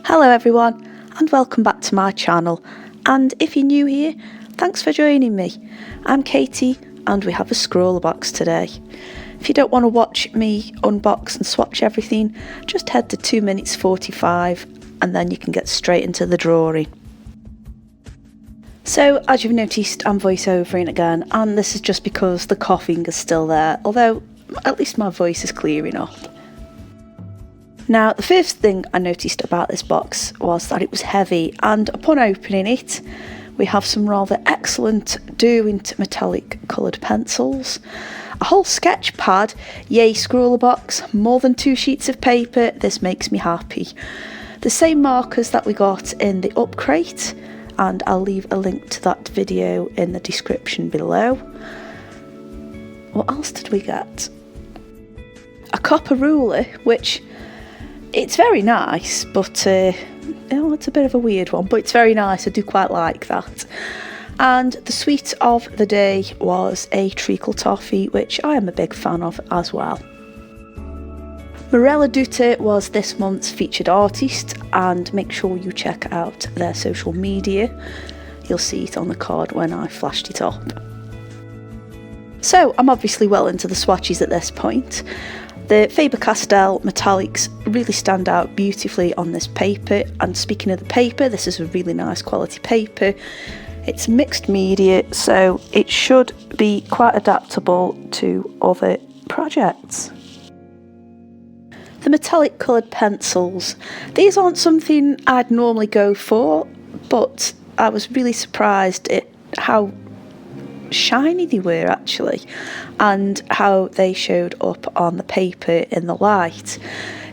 Hello everyone and welcome back to my channel, and if you're new here, thanks for joining me. I'm Katie and we have a Scrawlrbox today. If you don't want to watch me unbox and swatch everything, just head to 2 minutes 45 and then you can get straight into the drawing. So as you've noticed, I'm voiceovering again, and this is just because the coughing is still there, although at least my voice is clearing up. Now, the first thing I noticed about this box was that it was heavy, and upon opening it, we have some rather excellent Derwent metallic coloured pencils, a whole sketch pad, yay Scrawlrbox, more than 2 sheets of paper, this makes me happy. The same markers that we got in the up crate, and I'll leave a link to that video in the description below. What else did we get? A copper ruler, which it's very nice, but it's a bit of a weird one, but it's very nice. I do quite like that. And the sweet of the day was a treacle toffee, which I am a big fan of as well. Morella Dutta was this month's featured artist, and make sure you check out their social media. You'll see it on the card when I flashed it up. So I'm obviously well into the swatches at this point. The Faber Castell metallics really stand out beautifully on this paper, and speaking of the paper, this is a really nice quality paper. It's mixed media, so it should be quite adaptable to other projects. The metallic coloured pencils, these aren't something I'd normally go for, but I was really surprised at how shiny they were actually, and how they showed up on the paper in the light.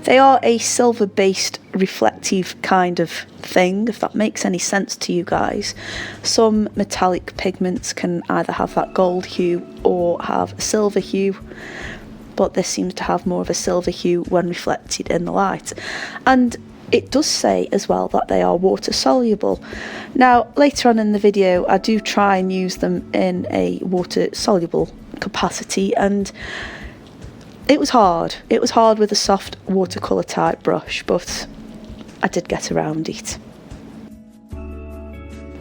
They are a silver based reflective kind of thing, if that makes any sense to you guys. Some metallic pigments can either have that gold hue or have a silver hue, but this seems to have more of a silver hue when reflected in the light. And it does say as well that they are water soluble. Now later on in the video I do try and use them in a water soluble capacity, and it was hard. It was hard with a soft watercolour type brush, but I did get around it.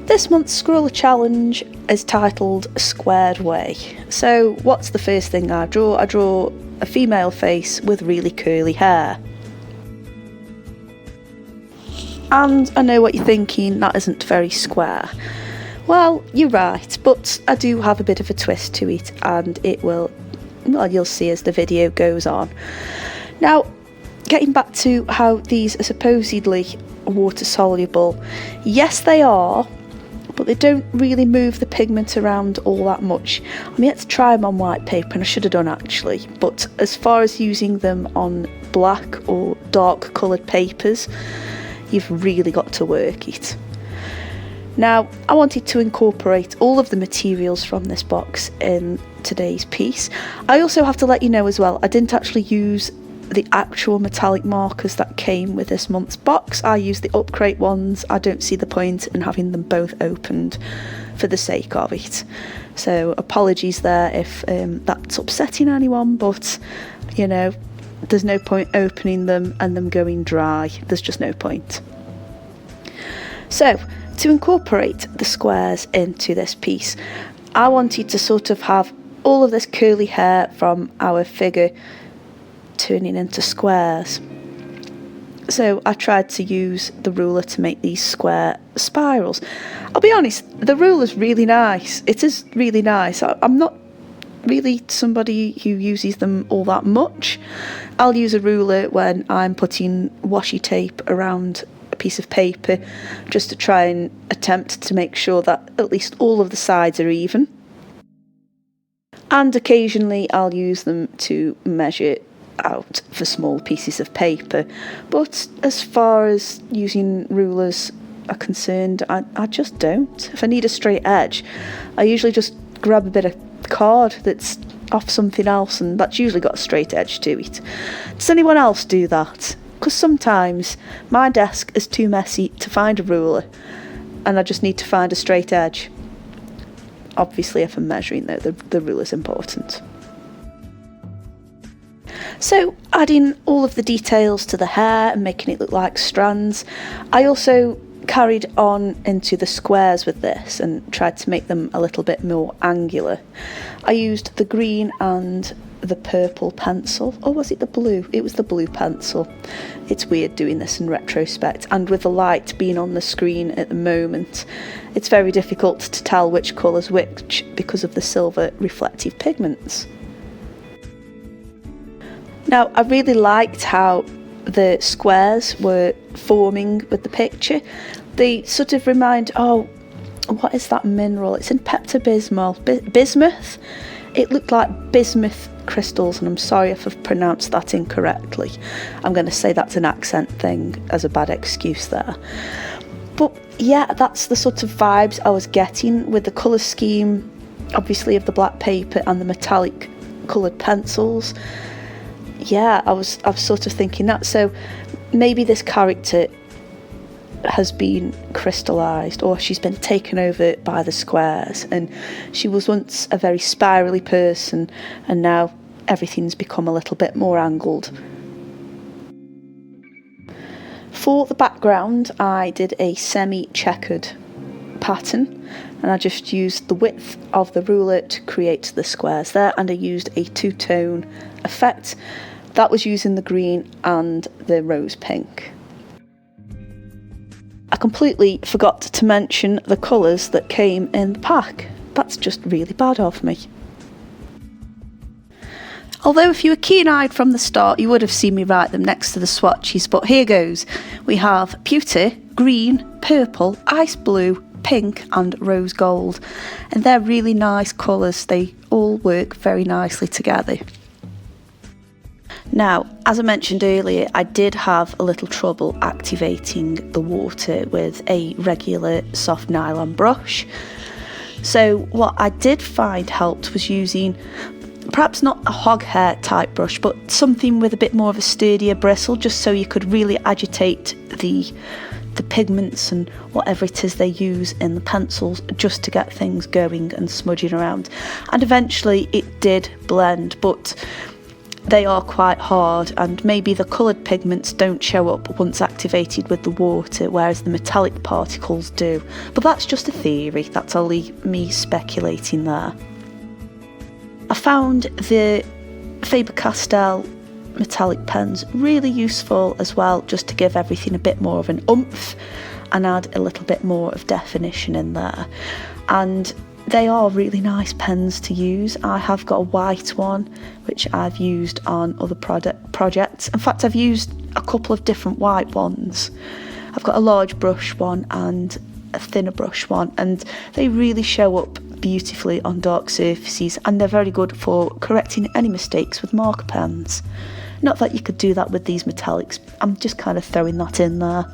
This month's Scrawlr challenge is titled Squared Way. So what's the first thing I draw? I draw a female face with really curly hair. And I know what you're thinking, that isn't very square. Well, you're right, but I do have a bit of a twist to it, and you'll see as the video goes on. Now, getting back to how these are supposedly water soluble, yes they are, but they don't really move the pigment around all that much. I'm yet to try them on white paper, and I should have done actually, but as far as using them on black or dark coloured papers, you've really got to work it. Now, I wanted to incorporate all of the materials from this box in today's piece. I also have to let you know as well, I didn't actually use the actual metallic markers that came with this month's box. I used the up crate ones. I don't see the point in having them both opened for the sake of it. So apologies there if that's upsetting anyone, but you know, there's no point opening them and them going dry. There's just no point. So, to incorporate the squares into this piece, I wanted to sort of have all of this curly hair from our figure turning into squares. So I tried to use the ruler to make these square spirals. I'll be honest, the ruler's really nice. It is really nice. I'm not really somebody who uses them all that much. I'll use a ruler when I'm putting washi tape around a piece of paper, just to try and attempt to make sure that at least all of the sides are even. And occasionally I'll use them to measure out for small pieces of paper. But as far as using rulers are concerned, I just don't. If I need a straight edge, I usually just grab a bit of card that's off something else, and that's usually got a straight edge to it. Does anyone else do that? Because sometimes my desk is too messy to find a ruler and I just need to find a straight edge. Obviously if I'm measuring though, the ruler's important. So adding all of the details to the hair and making it look like strands. I also carried on into the squares with this and tried to make them a little bit more angular. I used the green and the purple pencil, or was it the blue? It was the blue pencil. It's weird doing this in retrospect, and with the light being on the screen at the moment, it's very difficult to tell which colour's which because of the silver reflective pigments. Now, I really liked how the squares were forming with the picture. They sort of remind, oh, what is that mineral? It's in Pepto-Bismol. Bismuth? It looked like bismuth crystals, and I'm sorry if I've pronounced that incorrectly. I'm going to say that's an accent thing as a bad excuse there. But yeah, that's the sort of vibes I was getting with the colour scheme, obviously, of the black paper and the metallic coloured pencils. Yeah, I was sort of thinking that. So maybe this character has been crystallised, or she's been taken over by the squares, and she was once a very spirally person and now everything's become a little bit more angled. For the background, I did a semi-checkered pattern, and I just used the width of the ruler to create the squares there, and I used a two-tone effect. That was using the green and the rose pink. I completely forgot to mention the colours that came in the pack. That's just really bad of me. Although if you were keen-eyed from the start, you would have seen me write them next to the swatches, but here goes. We have pewter, green, purple, ice blue, pink and rose gold. And they're really nice colours. They all work very nicely together. Now, as I mentioned earlier, I did have a little trouble activating the water with a regular soft nylon brush. So what I did find helped was using perhaps not a hog hair type brush, but something with a bit more of a sturdier bristle, just so you could really agitate the pigments and whatever it is they use in the pencils just to get things going and smudging around. And eventually it did blend, but they are quite hard, and maybe the coloured pigments don't show up once activated with the water, whereas the metallic particles do. But that's just a theory, that's only me speculating there. I found the Faber Castell metallic pens really useful as well, just to give everything a bit more of an oomph and add a little bit more of definition in there. And they are really nice pens to use. I have got a white one, which I've used on other projects. In fact, I've used a couple of different white ones. I've got a large brush one and a thinner brush one, and they really show up beautifully on dark surfaces, and they're very good for correcting any mistakes with marker pens. Not that you could do that with these metallics, I'm just kind of throwing that in there.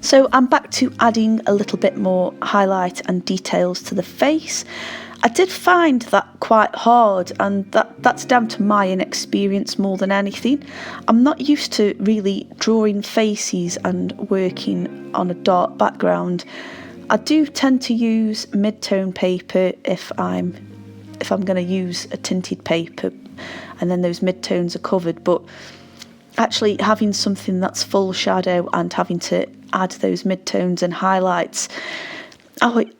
So I'm back to adding a little bit more highlight and details to the face. I did find that quite hard, and that's down to my inexperience more than anything. I'm not used to really drawing faces and working on a dark background. I do tend to use mid-tone paper if I'm going to use a tinted paper, and then those mid-tones are covered, but actually having something that's full shadow and having to add those mid-tones and highlights,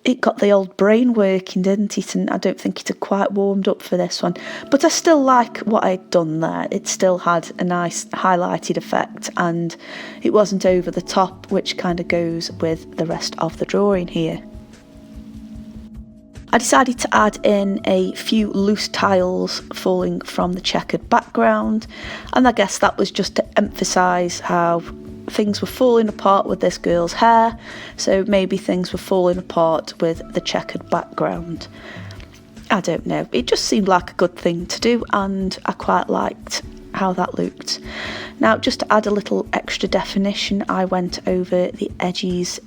it got the old brain working, didn't it? And I don't think it had quite warmed up for this one. But I still like what I'd done there. It still had a nice highlighted effect, and it wasn't over the top, which kind of goes with the rest of the drawing here. I decided to add in a few loose tiles falling from the checkered background, and I guess that was just to emphasise how things were falling apart with this girl's hair, so maybe things were falling apart with the checkered background. I don't know, it just seemed like a good thing to do, and I quite liked how that looked. Now, just to add a little extra definition, I went over the edges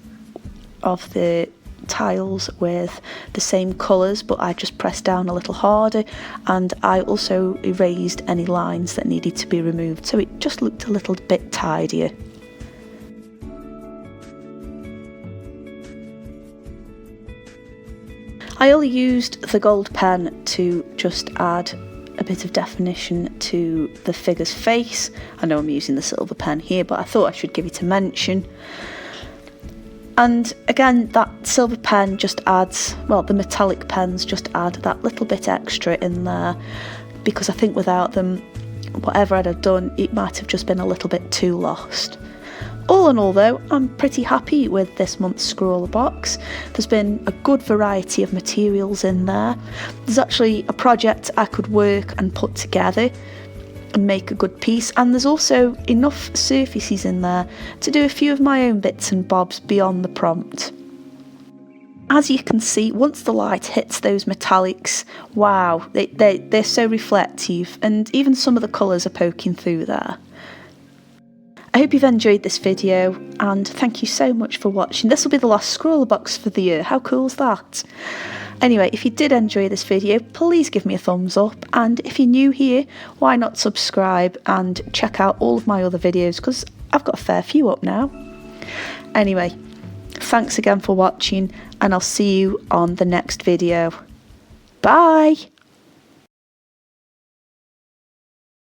of the tiles with the same colours, but I just pressed down a little harder, and I also erased any lines that needed to be removed, so it just looked a little bit tidier. I only used the gold pen to just add a bit of definition to the figure's face. I know I'm using the silver pen here, but I thought I should give it a mention. And again, that silver pen just adds, well, the metallic pens just add that little bit extra in there, because I think without them, whatever I'd have done, it might have just been a little bit too lost. All in all though, I'm pretty happy with this month's Scrawlrbox. There's been a good variety of materials in there. There's actually a project I could work and put together and make a good piece, and there's also enough surfaces in there to do a few of my own bits and bobs beyond the prompt. As you can see, once the light hits those metallics, wow, they're so reflective, and even some of the colours are poking through there. I hope you've enjoyed this video, and thank you so much for watching. This will be the last Scrawlrbox for the year. How cool is that? Anyway, if you did enjoy this video, please give me a thumbs up, and if you're new here, why not subscribe and check out all of my other videos, because I've got a fair few up now. Anyway, thanks again for watching, and I'll see you on the next video. Bye!